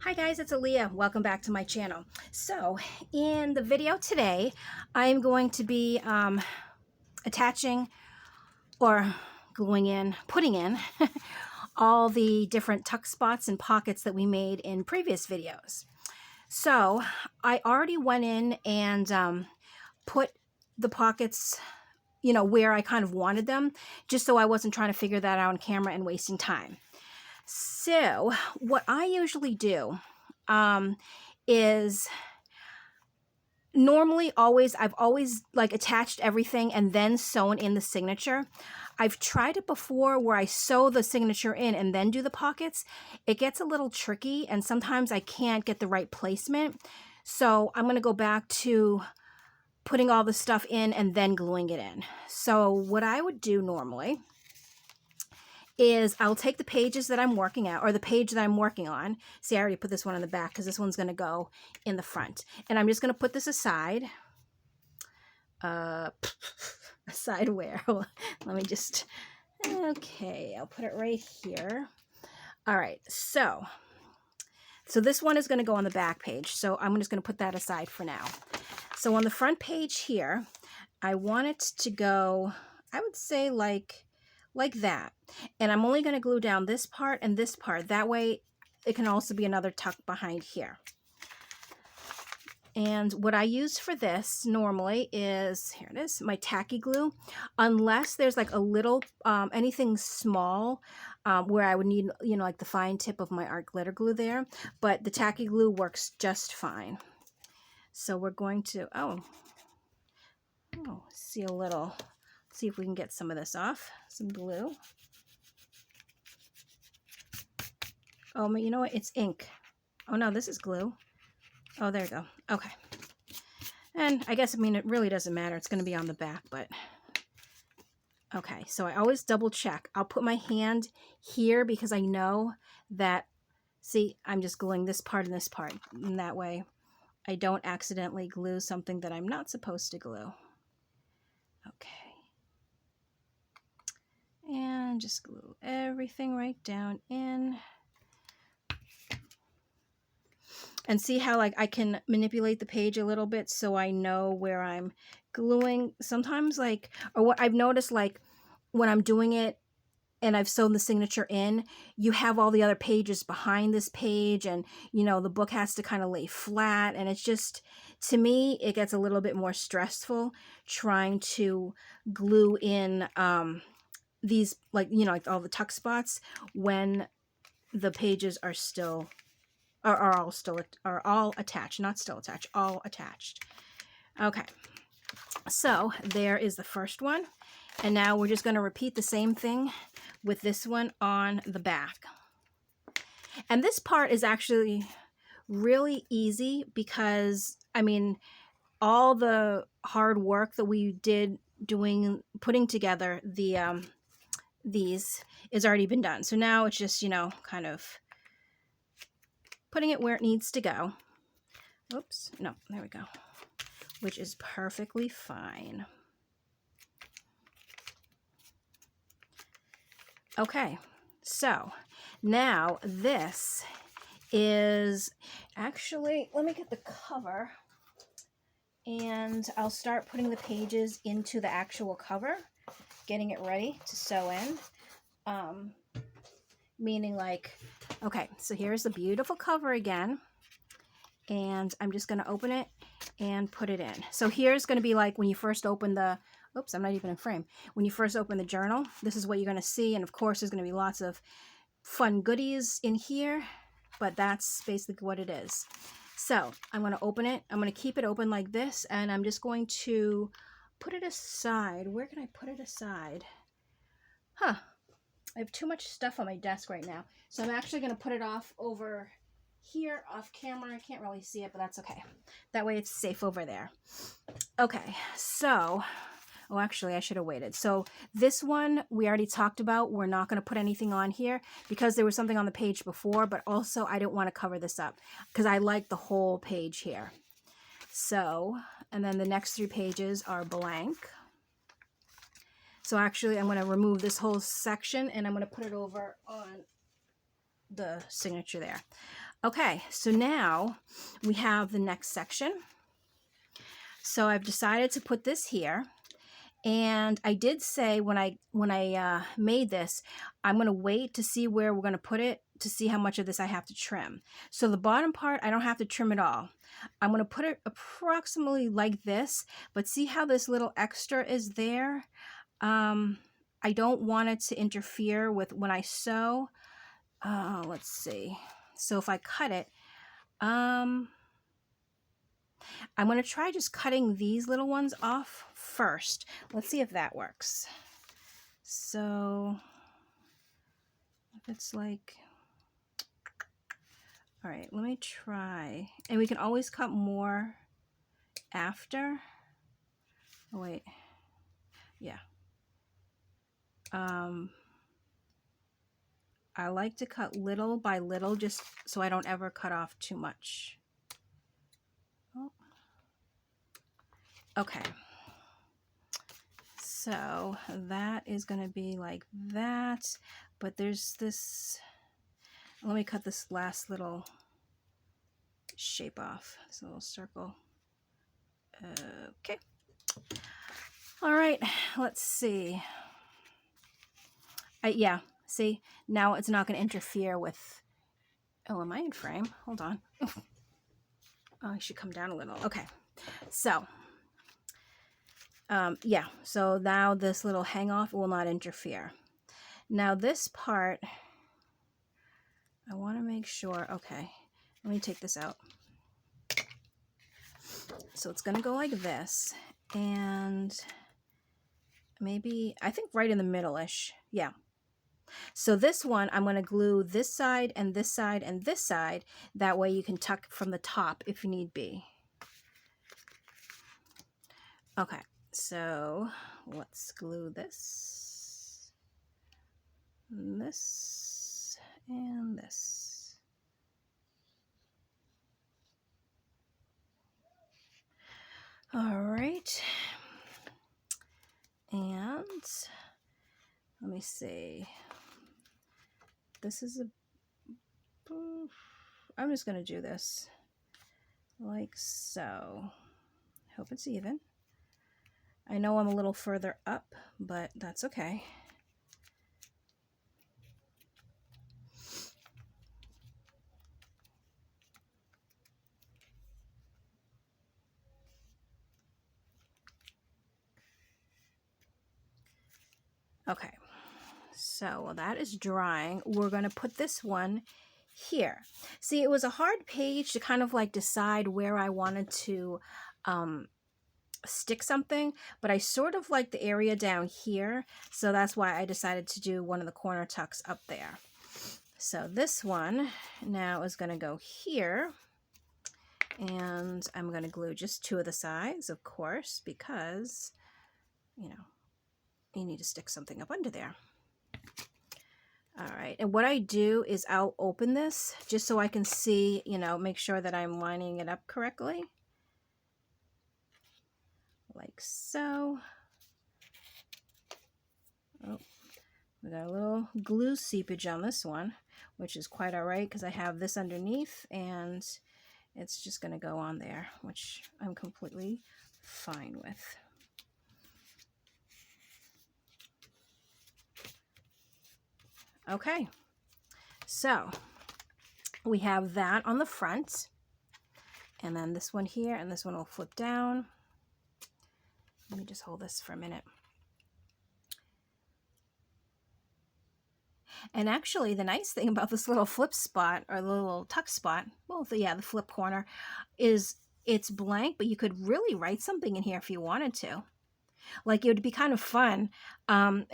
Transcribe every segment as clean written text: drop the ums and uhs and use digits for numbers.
Hi guys, it's Aaliyah. Welcome back to my channel. So in the video today, I'm going to be attaching or gluing in, putting in all the different tuck spots and pockets that we made in previous videos. So I already went in and put the pockets, where I kind of wanted them, just so I wasn't trying to figure that out on camera and wasting time. So what I usually do is normally I've always like attached everything and then sewn in the signature. I've tried it before where I sew the signature in and then do the pockets. It gets a little tricky and sometimes I can't get the right placement. So I'm going to go back to putting all the stuff in and then gluing it in. So what I would do normally is I'll take the pages that I'm working at, or the page that I'm working on. See, I already put this one in the back because this one's going to go in the front. And I'm just going to put this aside. Aside where? Let me just, okay, I'll put it right here. All right, so this one is going to go on the back page. So I'm just going to put that aside for now. So on the front page here, I want it to go, I would say like that. And I'm only going to glue down this part and this part. That way it can also be another tuck behind here. And what I use for this normally is, here it is, my tacky glue. Unless there's like a little, anything small where I would need, like the fine tip of my art glitter glue there. But the tacky glue works just fine. So we're going to, see a little, see if we can get some of this off, some glue. Oh, you know what? It's ink. Oh no, this is glue. Oh, there you go. Okay. And I guess, it really doesn't matter. It's going to be on the back, but okay. So I always double check. I'll put my hand here because I know that, see, I'm just gluing this part and this part. And that way I don't accidentally glue something that I'm not supposed to glue. Okay. And just glue everything right down in. And see how like I can manipulate the page a little bit so I know where I'm gluing. Sometimes like, or what I've noticed, like when I'm doing it and I've sewn the signature in, you have all the other pages behind this page and, the book has to kind of lay flat. And it's just, to me, it gets a little bit more stressful trying to glue in these, like, like all the tuck spots when the pages are still are all attached, not still attached, all attached. Okay, so there is the first one, and now we're just going to repeat the same thing with this one on the back. And this part is actually really easy because all the hard work that we did putting together these is already been done. So now it's just kind of putting it where it needs to go. Oops, no, there we go. Which is perfectly fine. Okay, so now this is actually, let me get the cover and I'll start putting the pages into the actual cover, getting it ready to sew in. Meaning like, okay, so here's the beautiful cover again. And I'm just going to open it and put it in. So here's going to be like when you first open the, oops, I'm not even in frame. When you first open the journal, this is what you're going to see. And of course, there's going to be lots of fun goodies in here, but that's basically what it is. So I'm going to open it. I'm going to keep it open like this. And I'm just going to put it aside. Where can I put it aside? I have too much stuff on my desk right now. So I'm actually going to put it off over here off camera. I can't really see it, but that's okay. That way it's safe over there. Okay, so, oh, actually I should have waited. So this one we already talked about. We're not going to put anything on here because there was something on the page before, but also I didn't want to cover this up because I like the whole page here. So, and then the next 3 pages are blank. So actually I'm going to remove this whole section and I'm going to put it over on the signature there. Okay, so now we have the next section. So I've decided to put this here. And I did say when I made this, I'm going to wait to see where we're going to put it to see how much of this I have to trim. So the bottom part, I don't have to trim it all. I'm going to put it approximately like this, but see how this little extra is there? I don't want it to interfere with when I sew. Let's see. So if I cut it, I'm going to try just cutting these little ones off first. Let's see if that works. So if it's like, all right, let me try. And we can always cut more after. Oh, wait. Yeah. I like to cut little by little just so I don't ever cut off too much. Oh. Okay. So that is going to be like that. But there's this, let me cut this last little shape off, this little circle. Okay. All right, let's see. Yeah, see, now it's not going to interfere with, oh, am I in frame? Hold on. Oh, I should come down a little. Okay, so, yeah, so now this little hang off will not interfere. Now this part, I want to make sure, okay, let me take this out. So it's going to go like this, and maybe, I think right in the middle-ish, yeah. So this one, I'm going to glue this side and this side and this side. That way you can tuck from the top if you need be. Okay, so let's glue this, and this, and this. All right. And let me see. This is a, I'm just going to do this like so. Hope it's even. I know I'm a little further up, but that's okay. Okay, so while that is drying, we're going to put this one here. See, it was a hard page to kind of like decide where I wanted to stick something, but I sort of like the area down here, so that's why I decided to do one of the corner tucks up there. So this one now is going to go here, and I'm going to glue just two of the sides, of course, because, you know, you need to stick something up under there. All right, and what I do is I'll open this just so I can see, you know, make sure that I'm lining it up correctly. Like so. Oh, we got a little glue seepage on this one, which is quite all right because I have this underneath and it's just going to go on there, which I'm completely fine with. Okay, so we have that on the front, and then this one here, and this one will flip down. Let me just hold this for a minute. And actually, the nice thing about this little flip spot, or the little tuck spot, well, yeah, the flip corner, is it's blank, but you could really write something in here if you wanted to. Like, it would be kind of fun.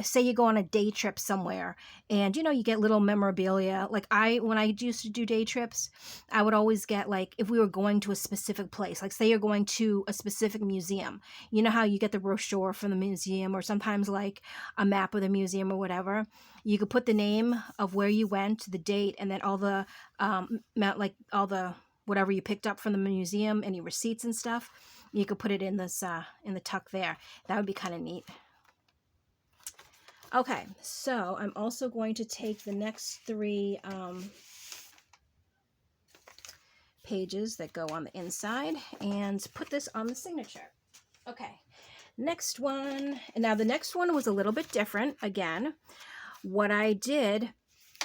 Say you go on a day trip somewhere and, you know, you get little memorabilia. Like when I used to do day trips, I would always get, like, if we were going to a specific place, like say you're going to a specific museum, you know how you get the brochure from the museum, or sometimes like a map of the museum or whatever. You could put the name of where you went, the date, and then all the, like all the, whatever you picked up from the museum, any receipts and stuff. You could put it in this in the tuck there. That would be kind of neat. Okay, so I'm also going to take the next three pages that go on the inside and put this on the signature. Okay, next one. And now the next one was a little bit different. Again, what I did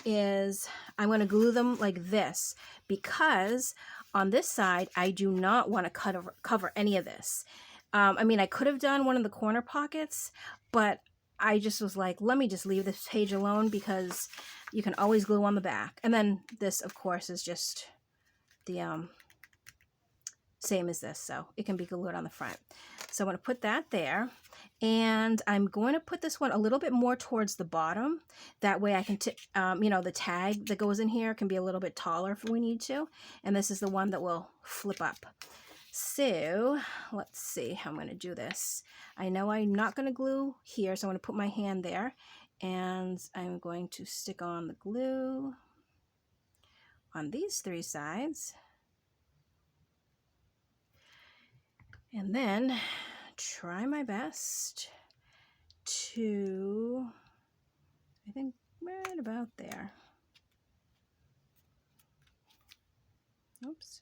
is I'm going to glue them like this, because on this side I do not want to cover any of this. I mean, I could have done one of the corner pockets, but I just was like, let me just leave this page alone, because you can always glue on the back. And then this, of course, is just the same as this, so it can be glued on the front. So I'm going to put that there, and I'm going to put this one a little bit more towards the bottom. That way I can, you know, the tag that goes in here can be a little bit taller if we need to. And this is the one that will flip up. So let's see how I'm going to do this. I know I'm not going to glue here, so I'm going to put my hand there, and I'm going to stick on the glue on these 3 sides. And then try my best to, I think, right about there. Oops.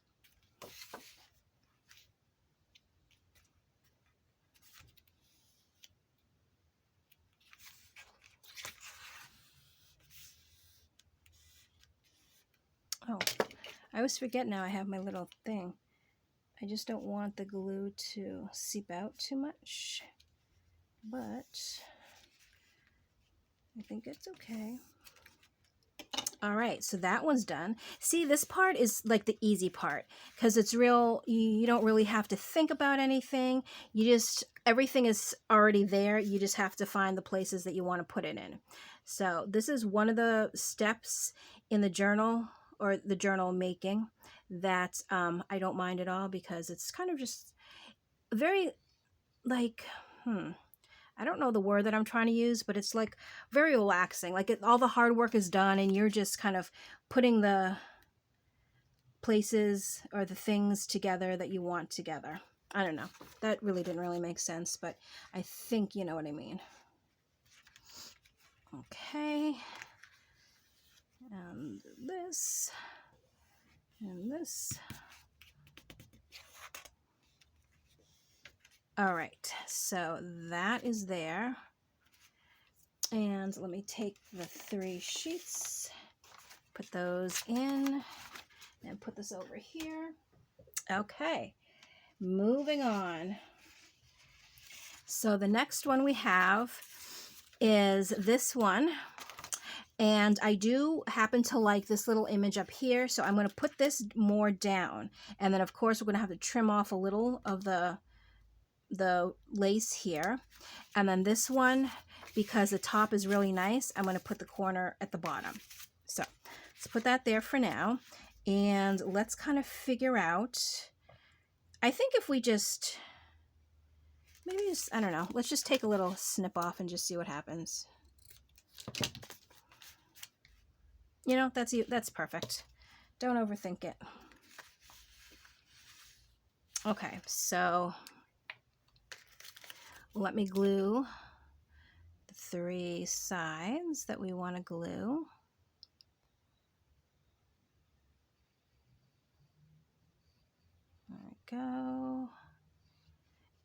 Oh, I always forget now I have my little thing. I just don't want the glue to seep out too much, but I think it's okay. All right, so that one's done. See, this part is like the easy part, because it's real, you don't really have to think about anything. You just, everything is already there. You just have to find the places that you want to put it in. So this is one of the steps in the journal, or the journal making, that I don't mind at all, because it's kind of just very like, I don't know the word that I'm trying to use, but it's like very relaxing. Like all the hard work is done, and you're just kind of putting the places or the things together that you want together. I don't know. That really didn't really make sense, but I think you know what I mean. Okay. And this. And this. All right, so that is there. And let me take the 3 sheets, put those in, and put this over here. Okay, moving on. So the next one we have is this one. And I do happen to like this little image up here, so I'm going to put this more down. And then, of course, we're going to have to trim off a little of the lace here. And then this one, because the top is really nice, I'm going to put the corner at the bottom. So let's put that there for now. And let's kind of figure out, I think if we just, maybe just, I don't know, let's just take a little snip off and just see what happens. You know, that's perfect. Don't overthink it. Okay, so let me glue the 3 sides that we want to glue. There we go.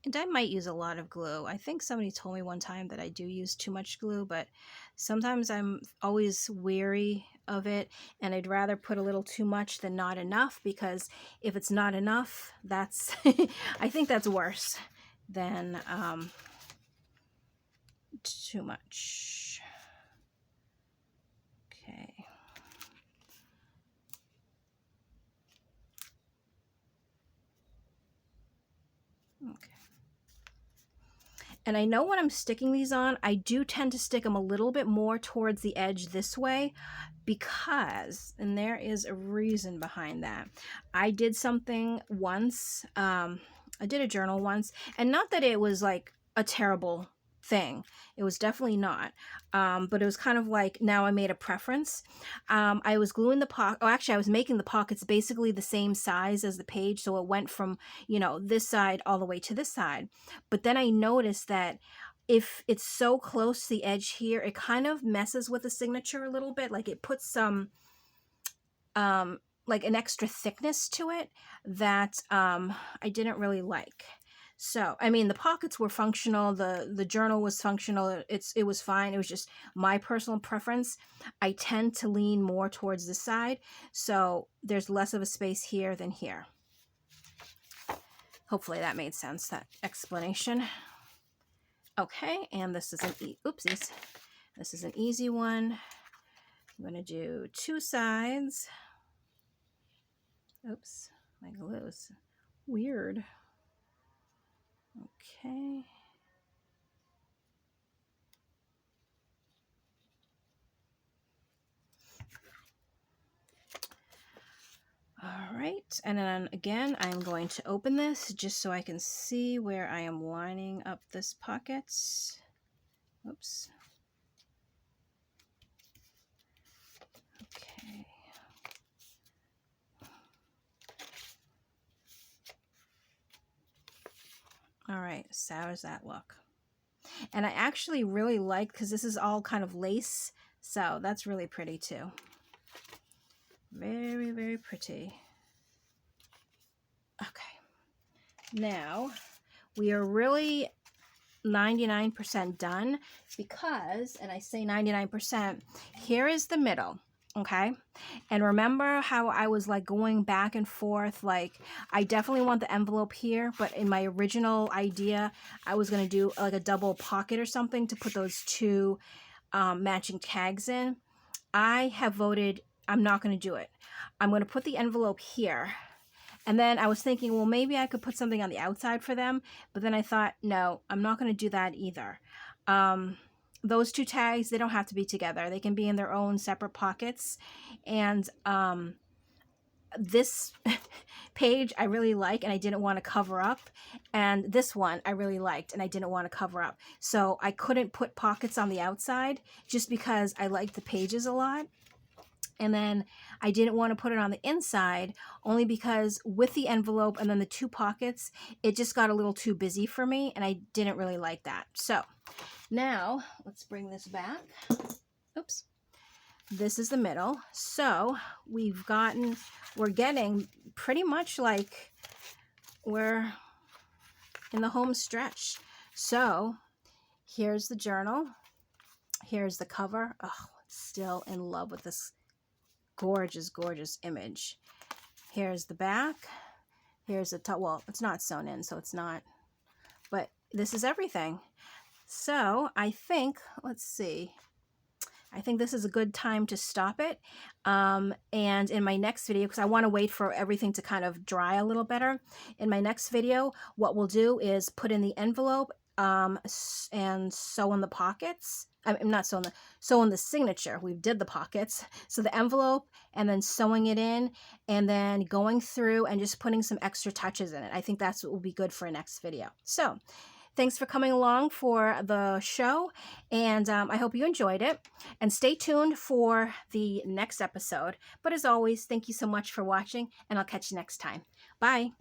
And I might use a lot of glue. I think somebody told me one time that I do use too much glue, but sometimes I'm always wary of it, and I'd rather put a little too much than not enough, because if it's not enough, that's I think that's worse than too much. Okay. Okay. And I know when I'm sticking these on, I do tend to stick them a little bit more towards the edge this way, because, and there is a reason behind that. I did something once, I did a journal once, and not that it was like a terrible thing. It was definitely not. But it was kind of like, now I made a preference. I was gluing the pocket. Oh, actually, I was making the pockets basically the same size as the page. So it went from, you know, this side all the way to this side. But then I noticed that if it's so close to the edge here, it kind of messes with the signature a little bit. Like it puts some, like an extra thickness to it that I didn't really like. So, I mean, the pockets were functional. The journal was functional. It was fine. It was just my personal preference. I tend to lean more towards this side. So there's less of a space here than here. Hopefully that made sense, that explanation. Okay, and this is oopsies. This is an easy one. I'm going to do 2 sides. Oops, my glue is weird. Okay. All right, and then again, I'm going to open this just so I can see where I am lining up this pocket. Oops. Okay. All right, so how does that look? And I actually really like, because this is all kind of lace, so that's really pretty too. Very, very pretty. Okay. Now, we are really 99% done because, and I say 99%, here is the middle. Okay. And remember how I was like going back and forth, like I definitely want the envelope here, but in my original idea, I was going to do like a double pocket or something to put those 2 matching tags in. I have voted I'm not going to do it. I'm going to put the envelope here. And then I was thinking, well, maybe I could put something on the outside for them. But then I thought, no, I'm not going to do that either. Those 2 tags, they don't have to be together. They can be in their own separate pockets. And this page I really like and I didn't want to cover up. And this one I really liked and I didn't want to cover up. So I couldn't put pockets on the outside just because I liked the pages a lot. And then I didn't want to put it on the inside only because with the envelope and then the 2 pockets, it just got a little too busy for me and I didn't really like that. So now let's bring this back. Oops. This is the middle. So we're getting pretty much like we're in the home stretch. So here's the journal. Here's the cover. Oh, still in love with this gorgeous, gorgeous image. Here's the back. Here's the top. Well, it's not sewn in, so it's not. But this is everything. So I think, let's see. I think this is a good time to stop it. And in my next video, because I want to wait for everything to kind of dry a little better. In my next video, what we'll do is put in the envelope and sew in the pockets. I'm not sew in the signature. We did the pockets. So the envelope and then sewing it in and then going through and just putting some extra touches in it. I think that's what will be good for a next video. So thanks for coming along for the show, and I hope you enjoyed it. And stay tuned for the next episode. But as always, thank you so much for watching, and I'll catch you next time. Bye.